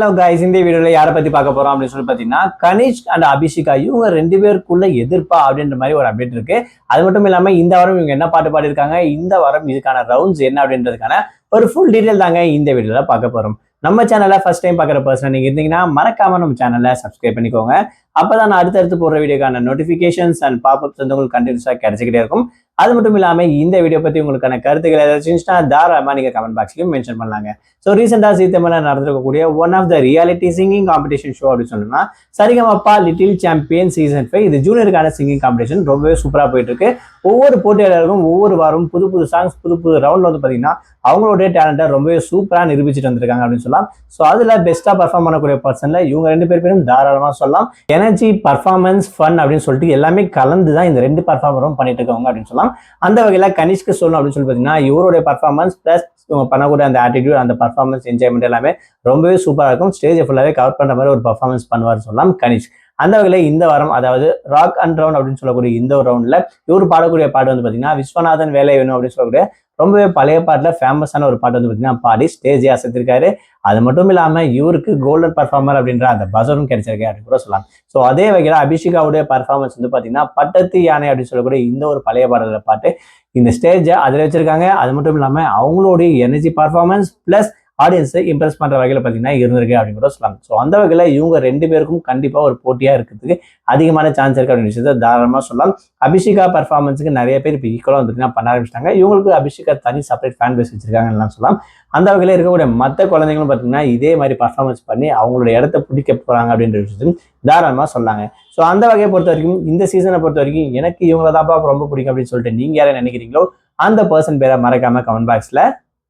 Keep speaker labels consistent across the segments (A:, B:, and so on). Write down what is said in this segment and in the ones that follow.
A: Hello guys, இந்த வீடியோல யாரை பத்தி பார்க்க போறோம் அப்படின்னு சொல்லி பாத்தீங்கன்னா கனிஷ்க் அண்ட் அபிஷிகா இவங்க 2 பேருக்குள்ள எதிர்ப்பா அப்படின்ற மாதிரி ஒரு அப்டேட் இருக்கு. அது மட்டும் இல்லாம இந்த வாரம் இவங்க என்ன பாட்டு பாடிருக்காங்க, இந்த வாரம் இதுக்கான ரவுண்ட்ஸ் என்ன அப்படின்றதுக்கான ஒரு ஃபுல் டீடைல் தாங்க இந்த வீடியோல பார்க்க போறோம். நம்ம சேனலை ஃபர்ஸ்ட் டைம் பார்க்குற பர்சன் நீங்க இருந்தீங்கன்னா மறக்காம நம்ம சேனலை சப்ஸ்கிரைப் பண்ணிக்கோங்க. அப்பதான் நான் அடுத்தடுத்து போடுற வீடியோக்கான நோட்டிபிகேஷன்ஸ் அண்ட் பாப்அப்ஸ் வந்து உங்களுக்கு கண்டினியூஸா கிடைச்சிக்கிட்டே இருக்கும். அது மட்டும் இல்லாம இந்த வீடியோ பத்தி உங்களுக்கான கருத்துக்கள் ஏதாச்சும் இருந்துச்சுன்னா தாராளமா நீங்க கமெண்ட் பாக்ஸ்லயும் மென்ஷன் பண்ணலாங்க. ஸோ ரீசெண்டா ஜீ தமிழ்ல நடந்திருக்கக்கூடிய one of the reality singing competition show அப்படின்னு சொன்னா சரிகமப்பா லிட்டில் சாம்பியன் சீசன் 5 இது ஜூனியருக்கான சிங்கிங் காம்படிஷன் ரொம்பவே சூப்பரா போயிட்டு இருக்கு. ஒவ்வொரு போட்டியாளர்களும் ஒவ்வொரு வாரம் புது புது சாங்ஸ் புது புது ரவுண்ட்ல வந்து பாத்தீங்கன்னா அவங்களுடைய டேலண்ட்டை ரொம்பவே சூப்பரா நிரூபிச்சுட்டு வந்திருக்காங்க அப்படின்னு சொல்லலாம். ஸோ அதுல பெஸ்டா பர்ஃபார்ம் பண்ணக்கூடிய பர்சன்ல இவங்க 2 பேரும் தாராளமா சொல்லலாம். எனர்ஜி, பர்ஃபார்மன்ஸ், ஃபன் அப்படின்னு சொல்லிட்டு எல்லாமே கலந்து தான் இந்த 2 பர்ஃபார்மரும் பண்ணிட்டு இருக்காங்க அப்படின்னு சொல்லலாம். அந்த வகையில கனிஷ்க்கு சொல்லணும் அப்படின்னு சொல்லி பாத்தீங்கன்னா இவருடைய பர்ஃபார்மன்ஸ் பிளஸ் இவங்க பண்ணக்கூடிய அந்த ஆட்டிடியூட், அந்த பர்ஃபார்மன்ஸ் என்ஜாய்மெண்ட் எல்லாமே ரொம்பவே சூப்பரா இருக்கும். ஸ்டேஜ் ஃபுல்லாவே கவர் பண்ற மாதிரி ஒரு பர்ஃபார்மன்ஸ் பண்ணுவார் சொல்லலாம் கனிஷ். அந்த வகையில இந்த வாரம் அதாவது ராக் அண்ட் ரவுண்ட் அப்படின்னு சொல்லக்கூடிய இந்த ஒரு ரவுண்ட்ல இவர் பாடக்கூடிய பாட்டு வந்து பாத்தீங்கன்னா விஸ்வநாதன் வேலை வேணும் அப்படின்னு சொல்லக்கூடிய ரொம்பவே பழைய பாட்டுல ஃபேமஸான ஒரு பாட்டு வந்து பாத்தீங்கன்னா பாடி ஸ்டேஜே அசைத்திருக்காரு. அது மட்டும் இல்லாம இவருக்கு கோல்டன் பர்ஃபார்மர் அப்படின்ற அந்த பசரும் கிடைச்சிருக்கு அப்படின்னு கூட சொல்லலாம். ஸோ அதே வகையில அபிஷிகாவுடைய பர்ஃபார்மன்ஸ் வந்து பாத்தீங்கன்னா பட்டத்து யானை அப்படின்னு சொல்லக்கூடிய இந்த ஒரு பழைய பாடல பாட்டு இந்த ஸ்டேஜை அதில் வச்சிருக்காங்க. அது மட்டும் இல்லாம அவங்களுடைய எனர்ஜி பர்ஃபார்மன்ஸ் பிளஸ் ஆடியன்ஸை இம்ப்ரெஸ் பண்ற வகையில பாத்தீங்கன்னா இருந்திருக்கு அப்படின்னு கூட சொல்லலாம். ஸோ அந்த வகையில இவங்க 2 பேருக்கும் கண்டிப்பா ஒரு போட்டியா இருக்கிறதுக்கு அதிகமான சான்ஸ் இருக்கு அப்படின்னு விஷயத்த தாராளமா சொல்லலாம். அபிஷிகா பர்ஃபார்மன்ஸுக்கு நிறைய பேர் இப்போ ஈக்குவலா வந்து பண்ண ஆரம்பிச்சிட்டாங்க. இவங்களுக்கு அபிஷிகா தனி செப்பரேட் ஃபேன் பேஸ் வச்சிருக்காங்கன்னு சொல்லலாம். அந்த வகையில இருக்கக்கூடிய மற்ற குழந்தைங்களும் பார்த்தீங்கன்னா இதே மாதிரி பர்ஃபார்மன்ஸ் பண்ணி அவங்களோட இடத்த பிடிக்க போறாங்க அப்படின்ற விஷயத்தையும் தாராளமா சொல்லாங்க. ஸோ அந்த வகையை பொறுத்த வரைக்கும் இந்த சீசனை பொறுத்த வரைக்கும் எனக்கு இவங்கள தான் ரொம்ப பிடிக்கும் அப்படின்னு சொல்லிட்டு நீங்க யாரை நினைக்கிறீங்களோ அந்த பர்சன் பேரை மறக்காம கமெண்ட் பாக்ஸ்ல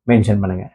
A: மென்ஷன் பண்ணுங்க.